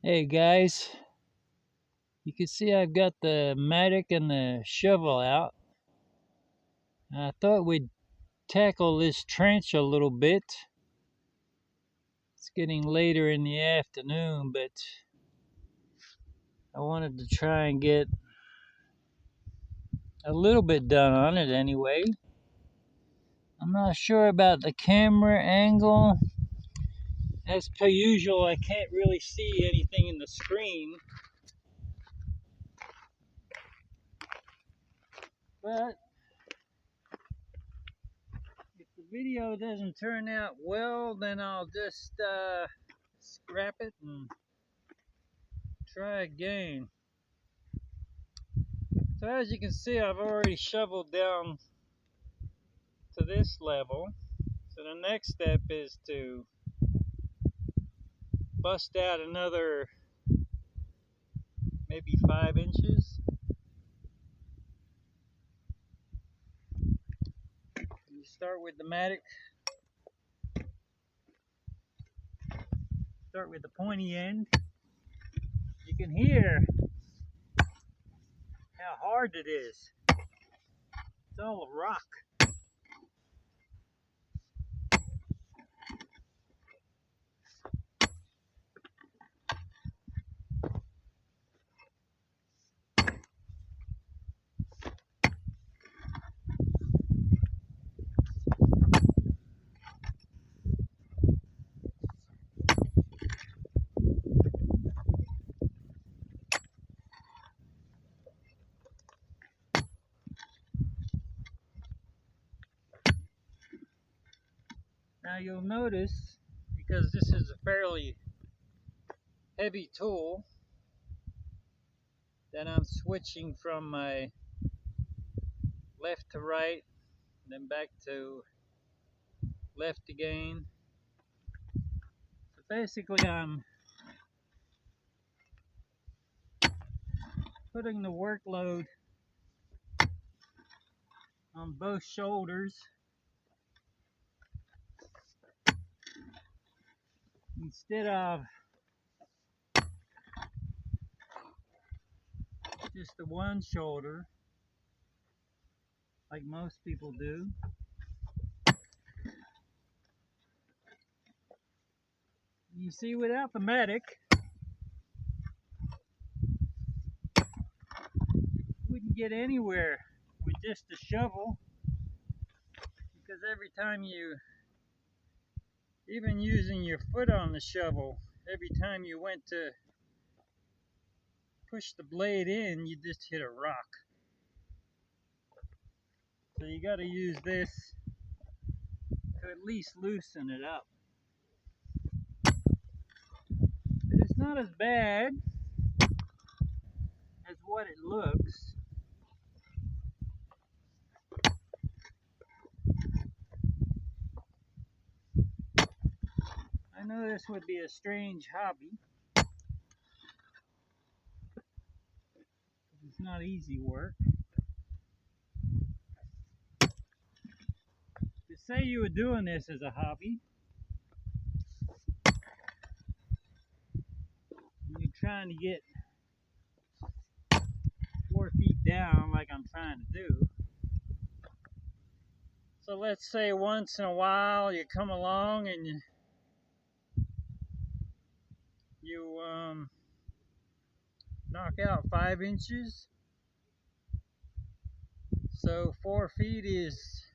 Hey guys, you can see I've got the mattock and the shovel out. I thought we'd tackle this trench a little bit. It's getting later in the afternoon, but I wanted to try and get a little bit done on it anyway. I'm not sure about the camera angle. As per usual, I can't really see anything in the screen. But if the video doesn't turn out well, then I'll just scrap it and try again. So as you can see, I've already shoveled down to this level. So the next step is to bust out another maybe 5 inches. You start with the mattock, start with the pointy end. You can hear how hard it is. It's all rock. Now you'll notice, because this is a fairly heavy tool, that I'm switching from my left to right, then back to left again. So basically I'm putting the workload on both shoulders instead of just the one shoulder like most people do. You see, without the mattock, you wouldn't get anywhere with just a shovel, because every time you, even using your foot on the shovel, every time you went to push the blade in, you just hit a rock. So you got to use this to at least loosen it up. But it's not as bad as what it looks. I know this would be a strange hobby. It's not easy work. To say you were doing this as a hobby, you're trying to get 4 feet down like I'm trying to do. So let's say once in a while you come along and you knock out 5 inches. So 4 feet is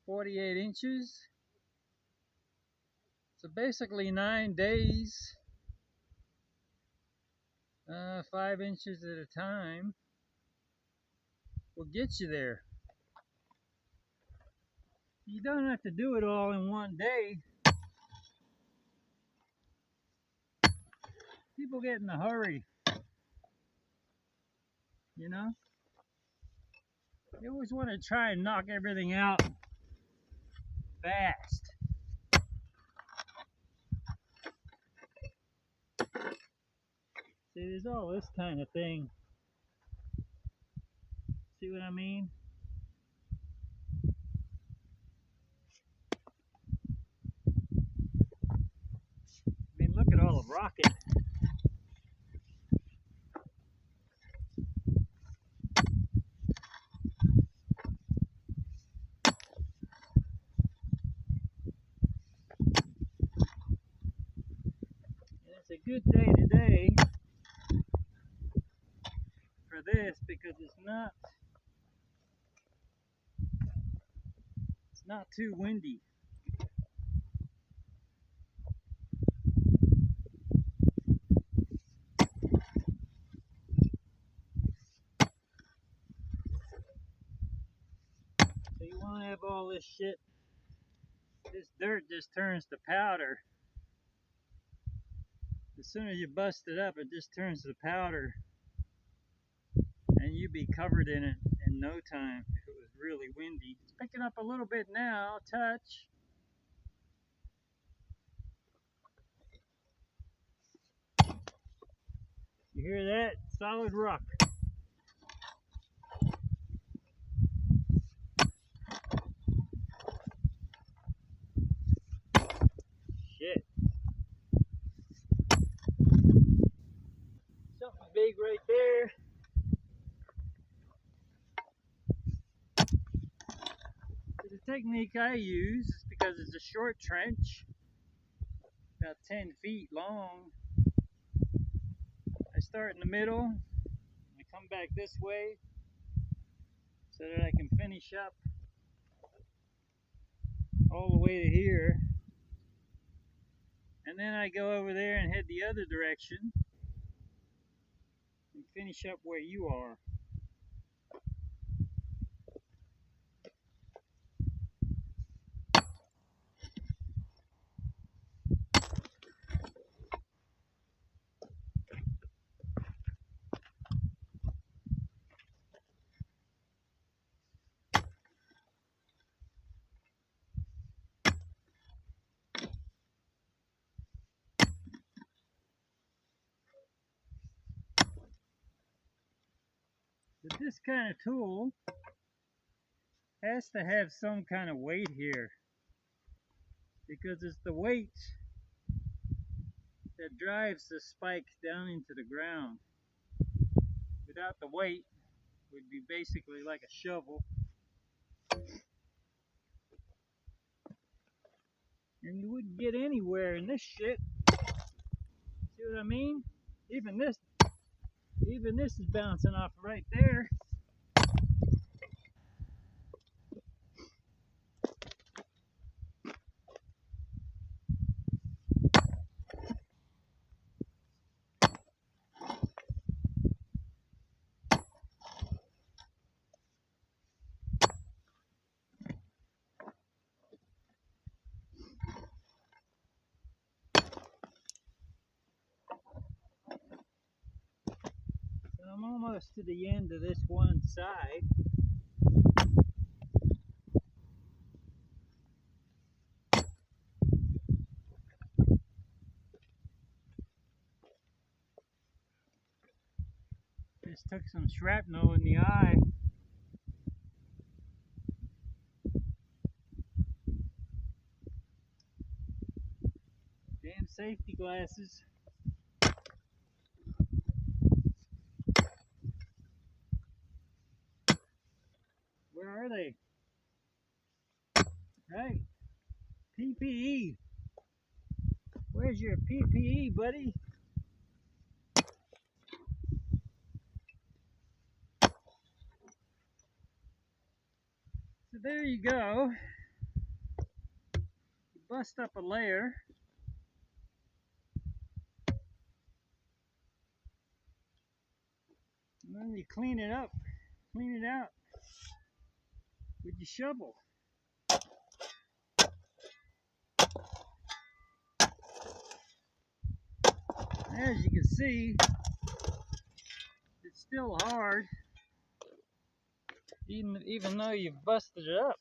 48 inches. So basically 9 days, 5 inches at a time will get you there. You don't have to do it all in one day. People get in a hurry, you know? You always want to try and knock everything out fast. See, there's all this kind of thing. See what I mean? I mean, look at all the rocket. it's a good day today for this because it's not too windy. So you want to have all this shit. This dirt just turns to powder. As soon as you bust it up, it just turns to powder. And you'd be covered in it in no time if it was really windy. It's picking up a little bit now, touch. You hear that? Solid rock. Shit. Something big right there. The technique I use is because it's a short trench, about 10 feet long. I start in the middle, and I come back this way so that I can finish up all the way to here. And then I go over there and head the other direction and finish up where you are. But this kind of tool has to have some kind of weight here, because it's the weight that drives the spike down into the ground. Without the weight, it would be basically like a shovel. And you wouldn't get anywhere in this shit. See what I mean? Even this is bouncing off right there. So I'm almost to the end of this one side. Just took some shrapnel in the eye. Damn safety glasses. Where are they? Hey, PPE. Where's your PPE, buddy? So there you go. You bust up a layer. And then you clean it up. Clean it out with your shovel. As you can see, it's still hard, even though you've busted it up.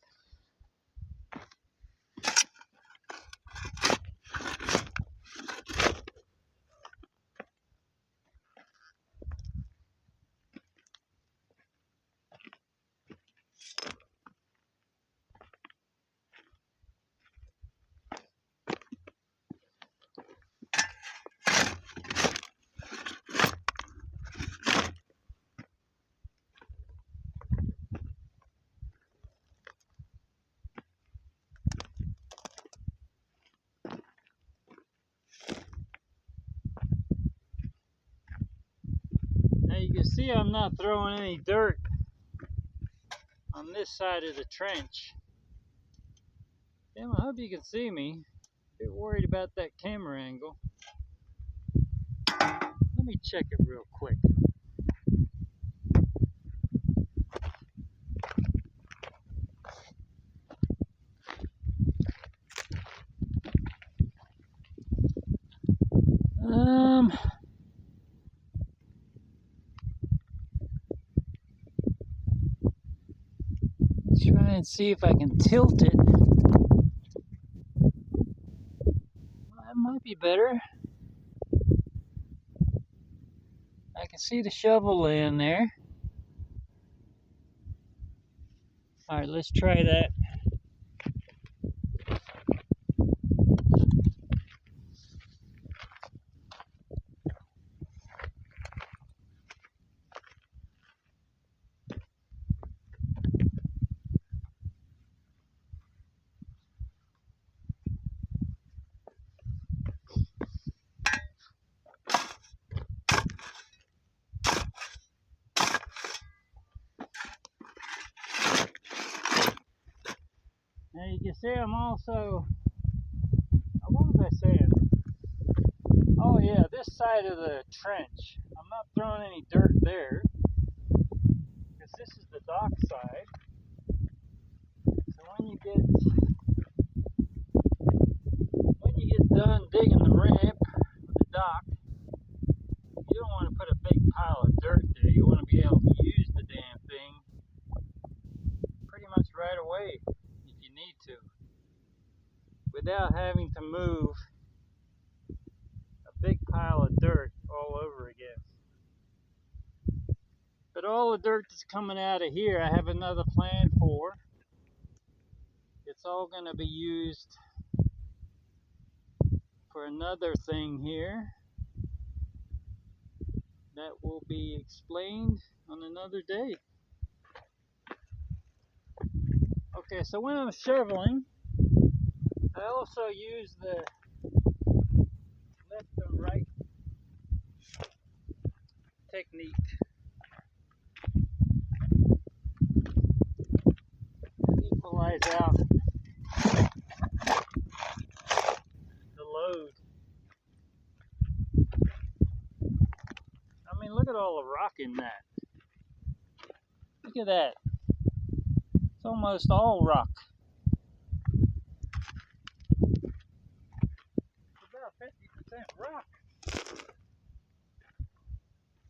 Now you can see I'm not throwing any dirt on this side of the trench. Damn, I hope you can see me. A bit worried about that camera angle. Let me check it real quick. Let's try and see if I can tilt it. Well, that might be better. I can see the shovel laying there. Alright, let's try that. Now you can see I'm also, what was I saying? Oh yeah, this side of the trench, I'm not throwing any dirt there, because this is the dock side. So when you get done digging the ramp with the dock, you don't want to put a big pile of dirt there. You want to be able to use the damn thing pretty much right away if you need to, without having to move a big pile of dirt all over again. But all the dirt that's coming out of here, I have another plan for. It's all going to be used for another thing here that will be explained on another day. Okay, so when I'm shoveling, I also use the left and right technique. Equalize out the load. I mean, look at all the rock in that. Look at that. It's almost all rock. It's about 50% rock.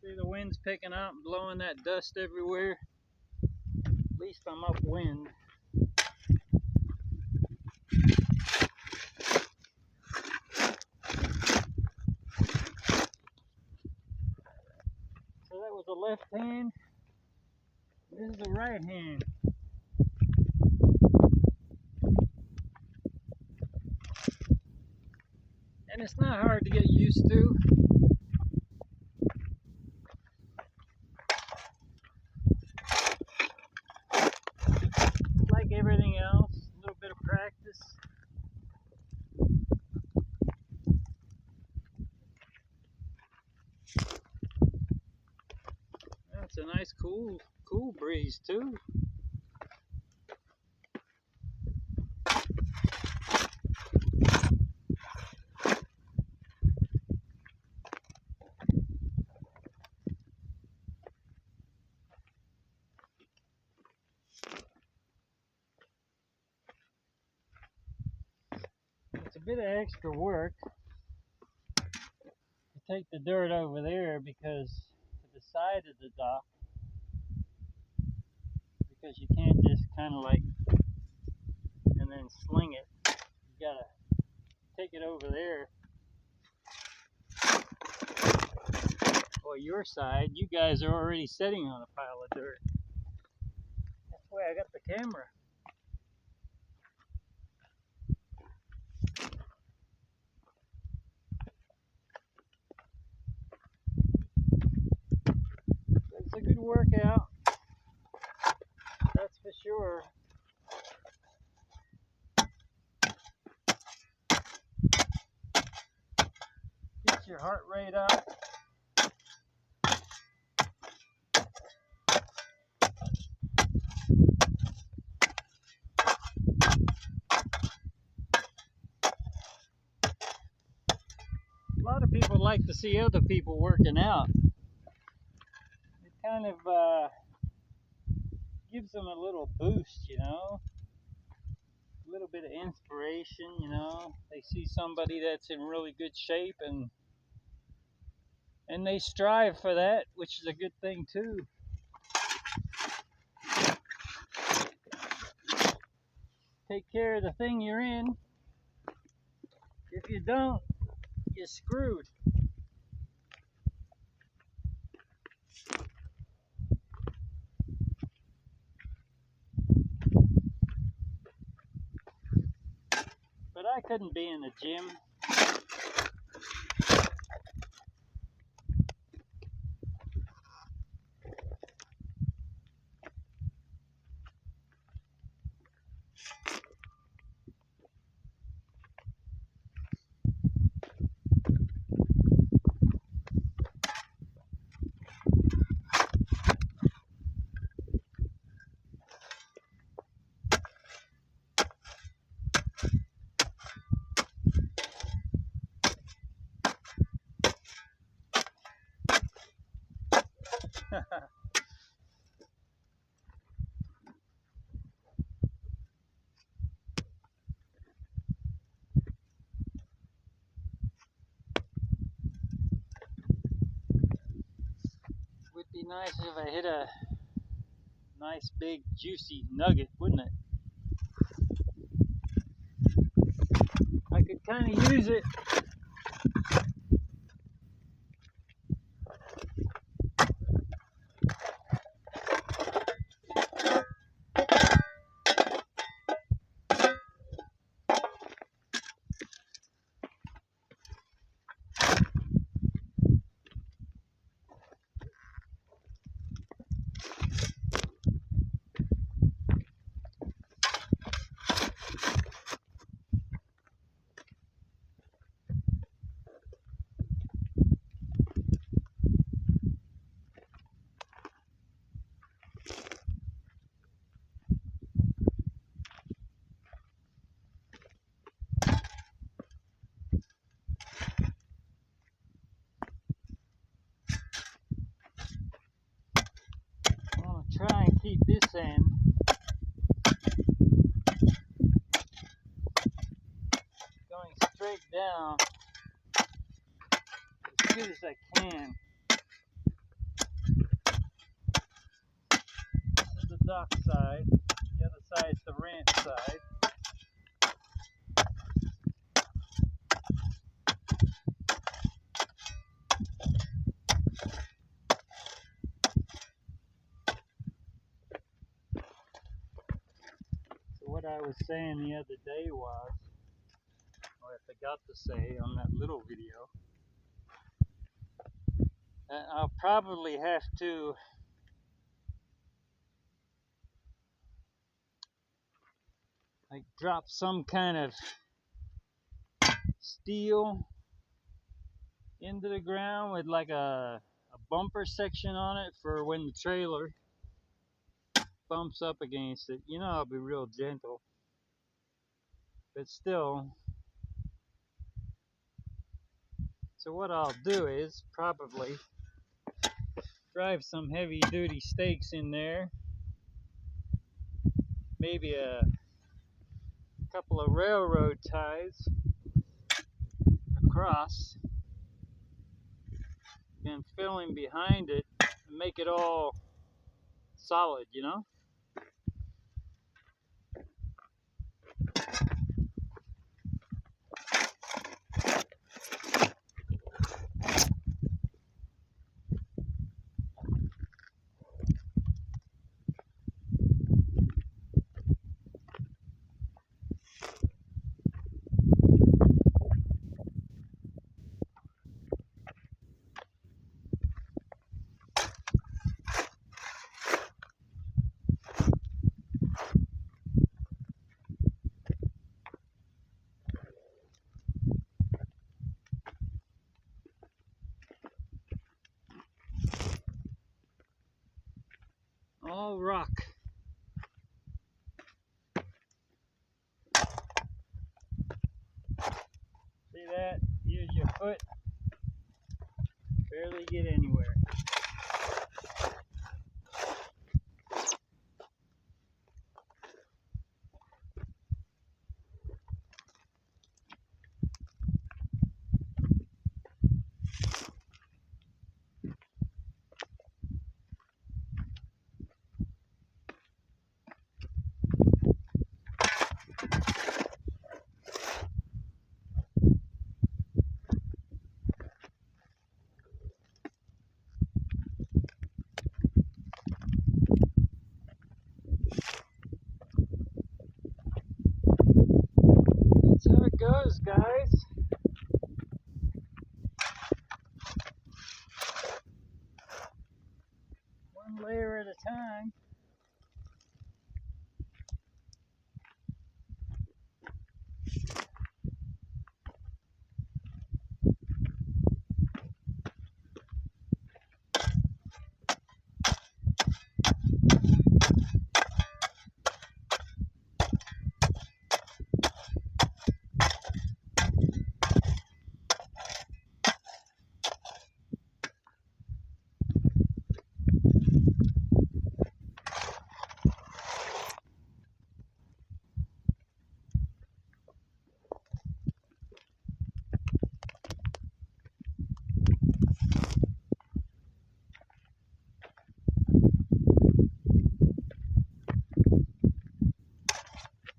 See, the wind's picking up, blowing that dust everywhere. At least I'm upwind. So that was the left hand. This is the right hand. And it's not hard to get used to. Like everything else, a little bit of practice. That's a nice cool breeze too. It's a bit of extra work to take the dirt over there because to the side of the dock, because you can't just kind of like and then sling it. You gotta take it over there. Or your side, you guys are already sitting on a pile of dirt. That's why I got the camera. It's a good workout, that's for sure. Get your heart rate up. people like to see other people working out. It kind of gives them a little boost, you know, a little bit of inspiration, you know. They see somebody that's in really good shape and they strive for that, which is a good thing too. Take care of the thing you're in. If you don't, you're screwed. But I couldn't be in the gym. Would be nice if I hit a nice big juicy nugget, wouldn't it? I could kind of use it. I'm going to try and keep this end going straight down as good as I can. This is the dock side, the other side is the ranch side. So what I was saying the other day was, or I forgot to say on that little video, that I'll probably have to like drop some kind of steel into the ground with like a bumper section on it for when the trailer bumps up against it. You know, I'll be real gentle, but still. So what I'll do is probably drive some heavy duty stakes in there, maybe a couple of railroad ties across, and fill in behind it and make it all solid, you know? All rock. See that? Use your foot barely get anywhere. That's how it goes, guys. One layer at a time.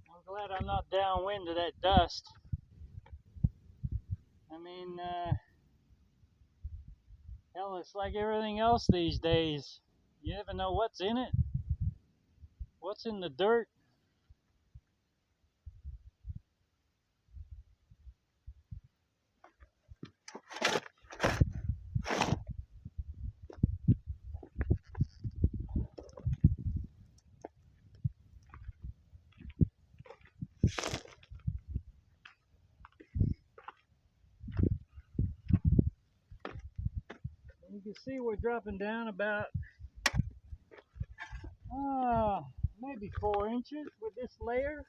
I'm glad I'm not downwind of that dust. I mean, hell, it's like everything else these days. You never know what's in it, what's in the dirt. You can see we're dropping down about maybe 4 inches with this layer.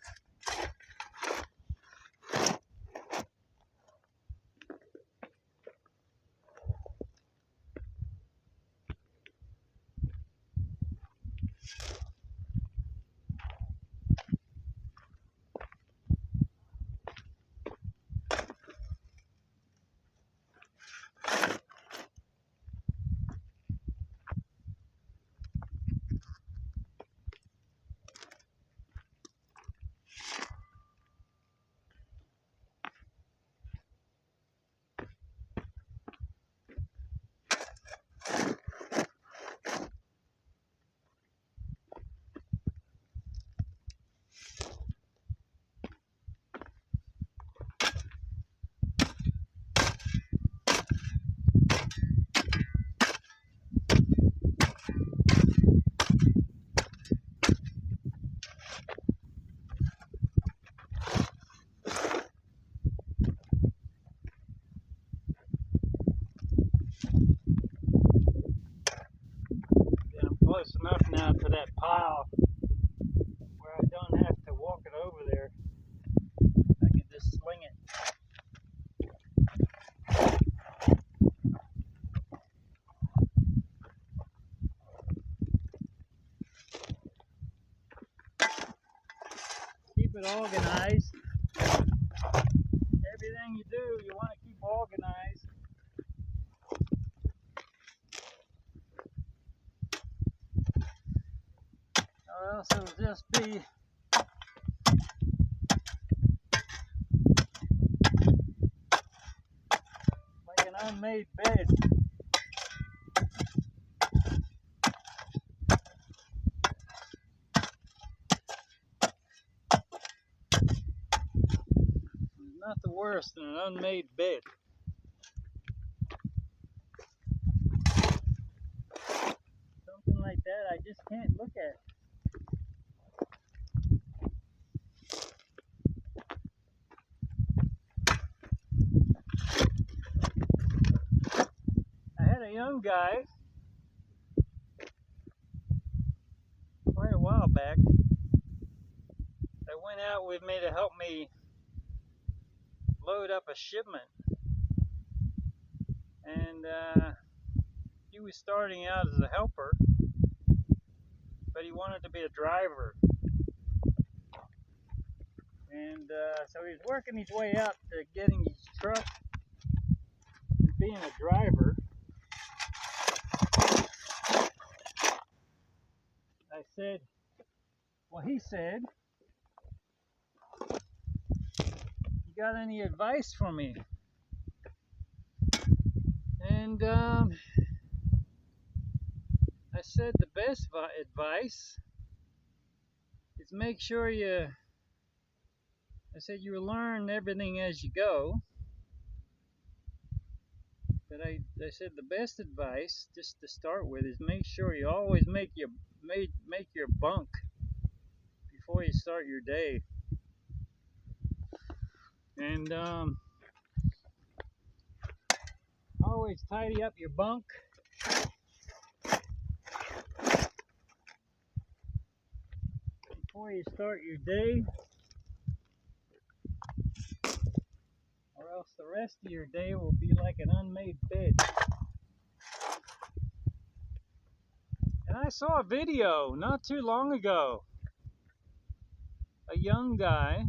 Yeah, I'm close enough now to that pile where I don't have to walk it over there. I can just sling it. Keep it organized. Everything you do, you want to keep organized. Or else it'll just be like an unmade bed. It's not the worst than an unmade bed. Something like that I just can't look at. I had a young guy quite a while back that went out with me to help me load up a shipment. And he was starting out as a helper, but he wanted to be a driver. And so he was working his way up to getting his truck and being a driver. I said, well, he said, you got any advice for me? And I said the best advice is make sure you, I said you learn everything as you go. But I said the best advice, just to start with, is make sure you always make your bunk before you start your day. And always tidy up your bunk. Before you start your day, or else the rest of your day will be like an unmade bed. And I saw a video not too long ago. A young guy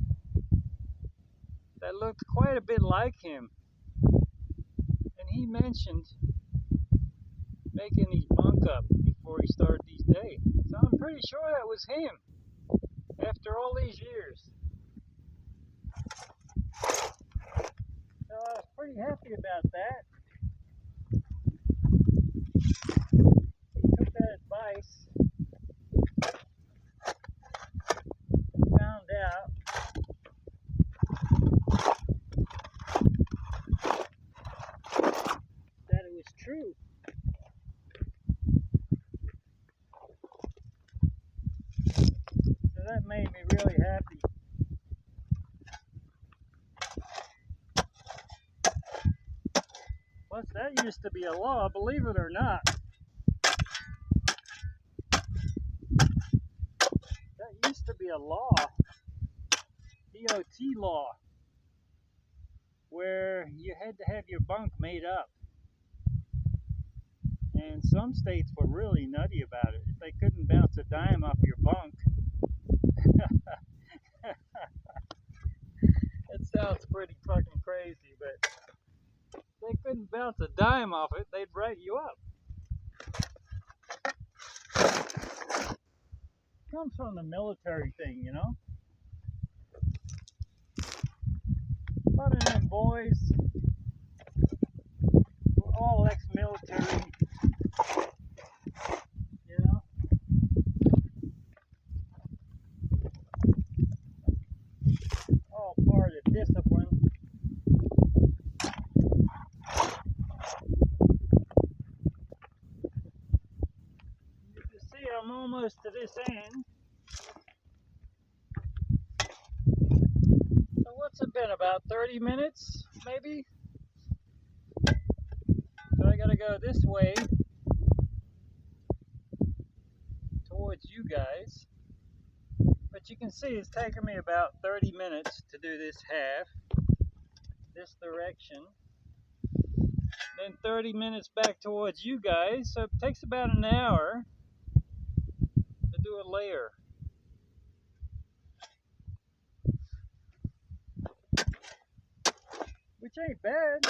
that looked quite a bit like him. And he mentioned making his bunk up before he started his day. So I'm pretty sure that was him after all these years. So I was pretty happy about that. He took that advice, found out that it was true. So that made me really happy. Plus, that used to be a law, believe it or not. That used to be a law, DOT law, where you had to have your bunk made up. And some states were really nutty about it. If they couldn't bounce a dime off your bunk, it sounds pretty fucking crazy, but if they couldn't bounce a dime off it, they'd write you up. It comes from the military thing, you know? A lot of them boys were all ex-military, you know? All part of discipline. You can see I'm almost to this end. So what's it been, about 30 minutes, maybe? So I gotta go this way towards you guys. But you can see it's taken me about 30 minutes to do this half, this direction. Then 30 minutes back towards you guys, so it takes about an hour to do a layer. Which ain't bad.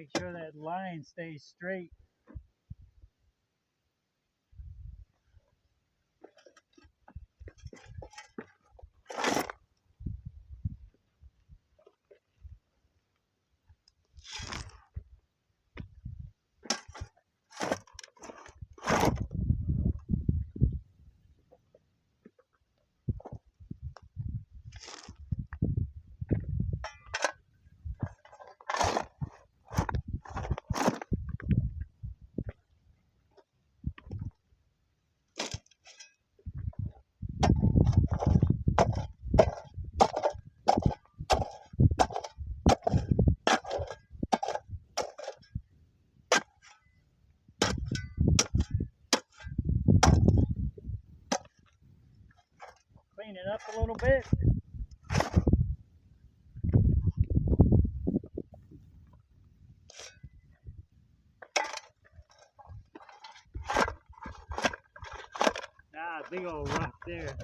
Make sure that line stays straight. Clean it up a little bit. Ah, big old rock there.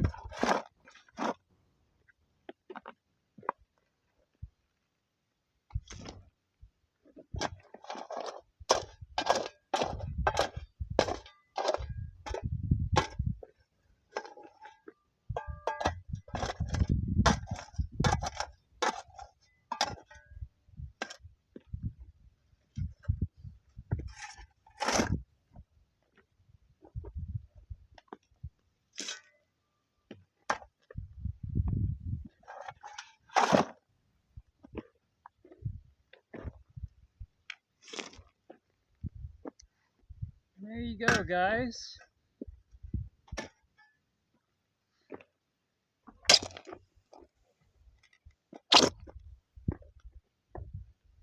There you go, guys.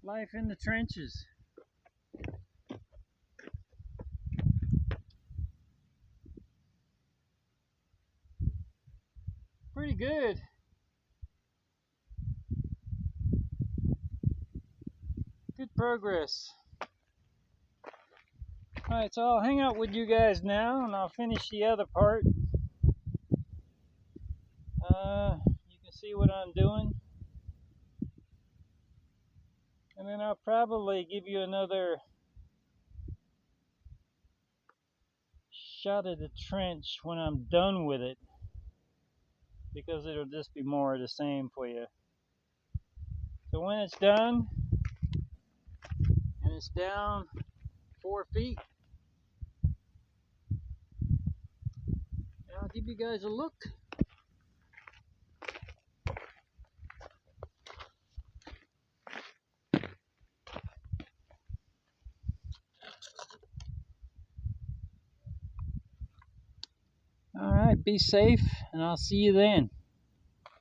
Life in the trenches. Pretty good. Good progress. Alright, so I'll hang out with you guys now and I'll finish the other part. You can see what I'm doing. And then I'll probably give you another shot of the trench when I'm done with it, because it'll just be more of the same for you. So when it's done and it's down 4 feet, I'll give you guys a look. Alright, be safe and I'll see you then.